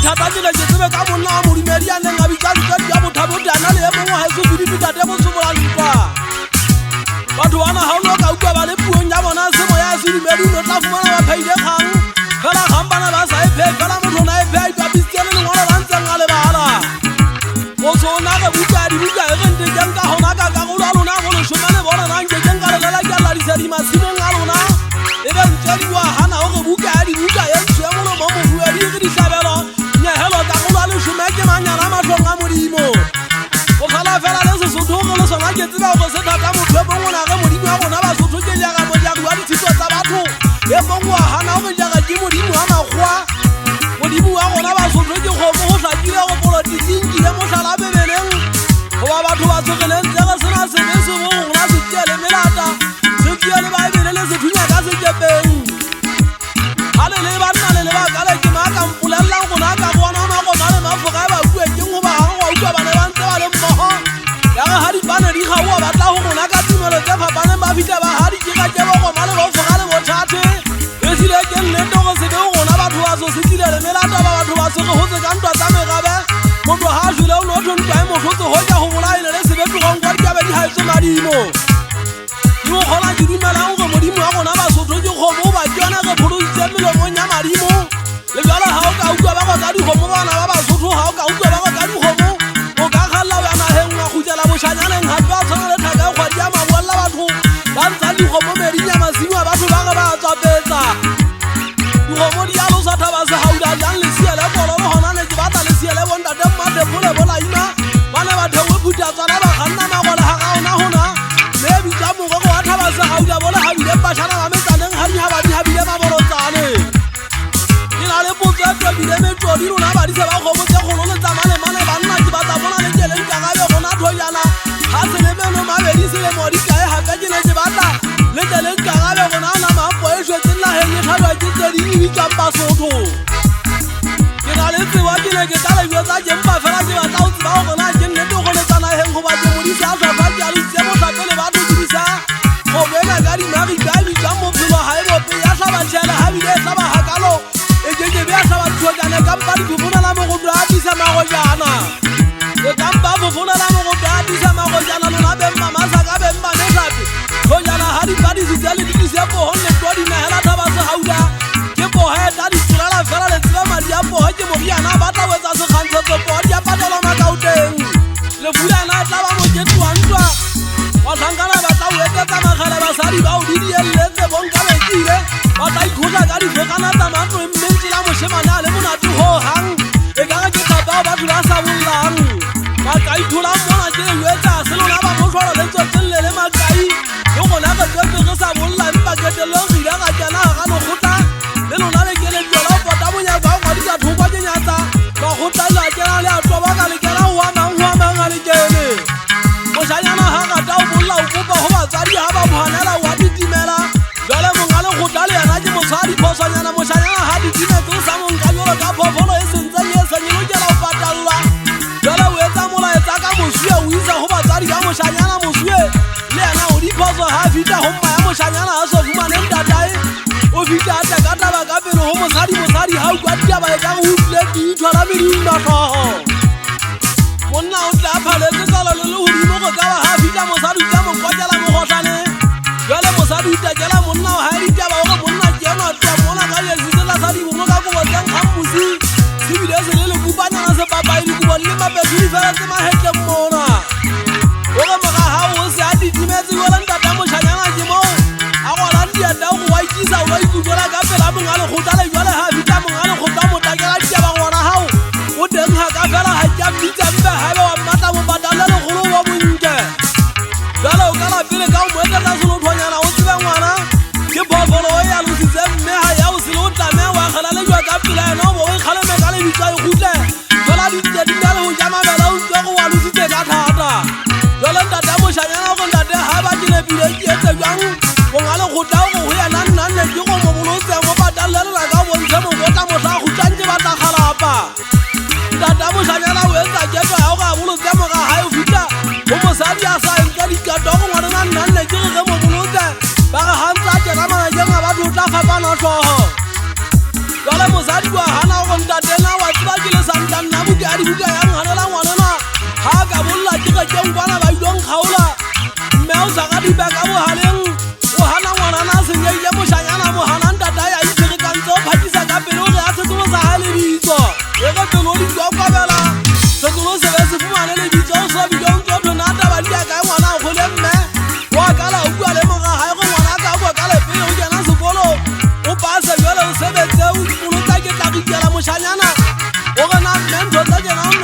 thata tsela ke tsebe ka monna mo dimediane nga bitsa ka dia bothabo dana le mo ha se bidi bida de mo sobola ntwa batho bana ha o ka utlwa ba le puong ya bona se mo ya se dimedi no tla fumana ba phaile kgang fela gambana ba sa ephe fela mo thona ephe ka bitsele le ngwana ba ntse ngale bala mo sona ka buka di buka e rente jang ka hona ka go lona go le shomane bona na nje jang ka le la ka la di sedi masimo ngalona e ba ntse wa hana o go buka di buka e ntse mo mo bua di di sabelo nya hello ka go la le shomake manyana ma tlonga modimo o khala fela le se sotho go le sona ke tseba go se thata mo tlo bo ngwana ga modimo ga bona ba sotho ke ja ga mo ja bua di tshitso tsa batho e bo ngwa hana go ja ga ke modimo ha magwa modimo wa gona ba sotho ke go mo sa dile go politiki ke mo sala bebeleng go ba batho ba tsogeleng tsega sena se be se bo ngwana se tele melata se tiele ba ebelele se thunya ka se kepeng hale le ba nna le ba kale ke ma ka mpulella go na ka bona ma go male mafoga ba bue ke go ba ga go utlwa bana ba ntse ba le mmogo ya ga hari bana di ga wa batla go gona ka tumelo tse fapane ba fita ba hari ke ga ke bo go male go foga le bothate e sile ke nne to go se go gona batho ba so se tile le melata ba batho ba so go hotse ka ntwa tsa megabe motho ha jule o no thonta e mo hotse ho ja go bolaile le se be tlogong kwa di be di ha itse madimo yo gona di dumela go modimo wa gona ba sotho ke go bo ba tsona go produce melomo nya madimo le jala ha o ka utlwa ba go ka di go mo bana ba ba sotho ha o ka utlwa ba go ka di go mo o ka khalla ya na he ngwa khutela bo shanyana ha ba tsona le thaka go di ama bolla batho ba ntsa di go mo medinya masimo batho ba ga ba tswa petsa go mo di alo sa thaba se hauda jang le siele bolo lo hona ne ke batla le siele bonda de ma de bole bola ima bana ba thewe buta tsana ba ganna ma go le ha ga ona hona le bi tsa mo go wa thaba se hauda bola ha bi le ba shana ba metsaneng ha di ha ba di ha bi le ba bolo tsane ni la le botsa twa bi le metso di rona ba di se ba go mo tse go lo tsamane mane ba nna ke batla bona le ke le nka ga be gona thoyana ha se le me no ma be di se le mo di kae ha ka ke ne ke batla le ke le nka ga be gona na ma po e jwe tsela he ni ga ba ke tse di ni ka basotho ke na le tsewa ke le ke tala yo tsa ke mpa fela ke batla o tsba go na ke nne go le tsana he go ba ke mo di sa sa ba ke a le se mo sa pele ba di di sa go bela ga di mari ga di ka mo phelo ha e bo pe ya sa ba tshela ha bi le sa ba ha kalo e ke be sa ba tshotsana ka mpa di bona la mo go dra di sa ma go jana e ka mpa bo bona la mo go dra di sa ma go jana lona be mama sa ka be mma ne sapi go jana ha di ba di se tsale di se bo honne to di na hela thaba se hauda ke bo he da di tsula la fela le tsela ma dia bo ke mo yana ba tla wetsa se khantsho tso bo dia patela ma ka uteng le fula na tla ba mo ke twantwa wa thangana ba tla wetsa tsa magala ba sa di ba o di le tse bon ka le tsile ba tla ikhuza ka di fokana tsa matlo mmentsi la mo shemana le monate ho hang e ka ke ka ba ba dula sa bullang ba ka ithola mona ke wetsa se lona ba mo tshwara le tsotelle le makai yo gona ga tswe go sa bolla mpa ke te lo gira ga jana ga no khota le lona le ke le tlola pota mo nya ba ga di ka thokwa ke nyatsa ba khota la ke le a tloba ka le ke la wa mang ga le kene mo shanyana ha ga ta o bolla o kopa ho ba tsari ha ba bhanela wa di timela jale mo ngale khota le yana ke mo tsari phosanyana mo shanyana ha di time tso sa mo nka yo ka phofolo e sentse ye se nyelo ke la o patalla jale o etsa mola etsa ka mo shwe o isa ho ba tsari ka mo shanyana mo shwe le yana o di phoso ha fita ho mma ya mo shanyana ha so fumane ntatae o fita ta ka taba ka pele ho mosadi ha o kwa taba e ka go utlwe di tshwara medimo tlhogo monna o tla phale tse tsala le ho di mo go ka ba ha fita mosadi ka mo kwatela mo gotlane jale mosadi o takela monna o ha di taba go monna ke yona twa mona ka ye se la sadi mo ka go botsang khampusi se bile se le kupanyana se papa ile ku bolle mape di fela tse ma hetle mona o ga maga ha o se a di dimetse go landa ta mo shanyana ke mo a go la dia da go wa ikisa o ikutlwa ka pela mo ngale go tala jwale ha fita mo ngale go ta mo takela taba ngwana ha o teng ha ka fela ha ja bitsa mbe ha ba wa mata mo badala le golo wa bonke jalo ka la pele ka mo etla se lo thonyana o tsebe ngwana ke bofolo ya lusitse mme ha ya o se lo tla wa khala le jwa ka pela no bo e khale me ka le bitsa e gutle fela di di na le ho jama bela o tswa go wa lusitse ka thata jalo ntata mo shanyana go ntate ha ba ke le bile ke etse jwang go ngale go tla go ya nan ne ke go mo bolotse mo badala le ka bo ntse mo botla mo tla go tsantse ba tla khalapa ntata mo shanyana o etsa ke tla ga bolotse mo ga ha o fita o mo sa dia sa nka di ka dogo ngwana nan ne ke go mo bolotse ba ga hantsa ke na ma ke ma ba tla fa ba no tlo jale mo sa di wa hana go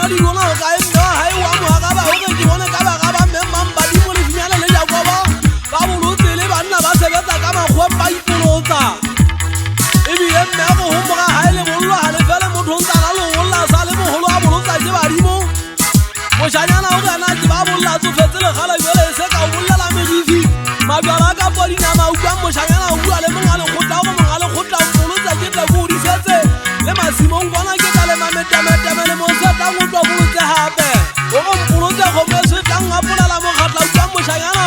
di rona o ka e mme wa hae wa mo ga ba o ke bona ka ba ga ba mme mamba di mo le finyana le ja kwa ba bolotse le banna ba sebetsa ka magwe ba ipolotsa ebile mme go homoga hae le bollo ha le fele motho ntsa la lo bolla sa le moholo a bolotsa ke badimo moshanyana o kana ke ba bolla tsofetse le gala jole se ka o bollela medifi mabjala ka podina ma utlwa moshanyana o bua le mongale khotla go mongale khotla o bolotsa ke tla go disetse le masimong bona ke ka le mametameta le mo se tla go tlo bolotse hape o go bolotse go me se tla nga polela mo khatla utlwa moshanyana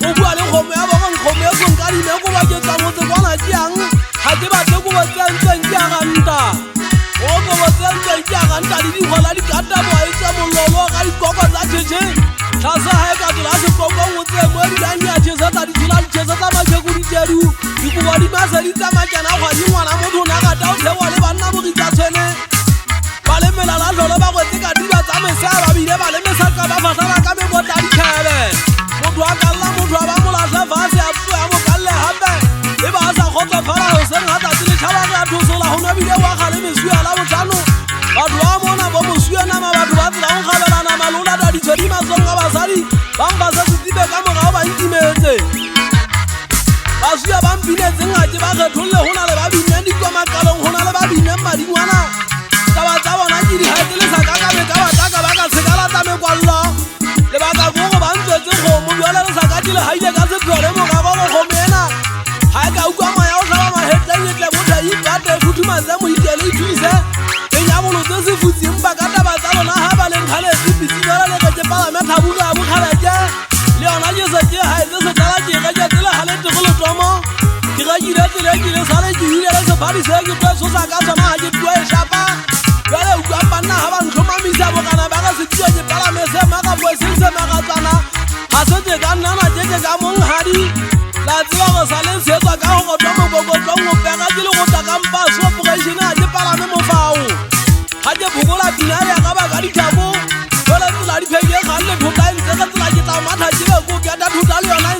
o bua le khome ya bona khome go nka di ne go ba ke tsa motse bona ke yang ha ke ba tse go ba tsentse ke ya ganta o go ba tsentse ke ya ganta di di gola di kata bo a itsa mololo ga di koko tsa tshetse tlasa ha ka dira se koko motse mo di ya nya tshesa ta di dira tshesa ta ma ke go di tsedu di go ba di ma se di tsama kana go di ngwana motho na ga ta o thewa le banna bo di tsa tshene ba le mela la tlhole ba go tseka di ba tsa mesa ba bile ba le mesa ka ba fatala ka me bota di khele motho a kalla motho a ba mola sa fase a tso ya mo kalle hape e ba sa khotsa fara ho se ngata tsile tshaba ga thusola ho na bile wa khale mesuya la botlano batho ba mona bo mosuya na ma batho ba tsela go khabelana malola da di tshedi masonga basadi ba mba sa tsibe ka mogao ba intimetse basuya ba mpinetse ngake ba kgetholle ho na le ba bineng di kwa makalong ho na le ba bineng madingwana taba tsa bona ke di haetse le saka ka me ka bataka ba ka sekala tsa me kwalla le ba ka go ba ntsetse go mo bjala le saka di le haile ka se tlore mo ga go go mena ha ka ukwa ma ya o tla ma headline tle mo tla i ba te futhuma tsa mo itele ithuse e nya bolo tse se futsi mpa ka taba tsa bona ha ba le nkhale se pitsi bala le ke pala me thabuka bo khala ke le ona je se ke haetse se tala ke ga je tla hale te go le tomo ke ga ile tele ke le sale ke ile se bari se ke tso so sa ka sona ha ke twa e shapa jale ukwa banna ha ba ntlhomamisa bokana ba ka se twa ke pala me se ma ka bo se ma ka tsana ha se je ka nna na je ka mong hari la tswa go sale se tswa ka go twa mo go twa mo pega ke le go ta ka mpa so operation ha ke pala me mo fao ha ke bhugola dinare ka ba ka di thabo jale tsela di phege ga le thota ntse ka tsela ke tla matha ke go ke ta thota le yona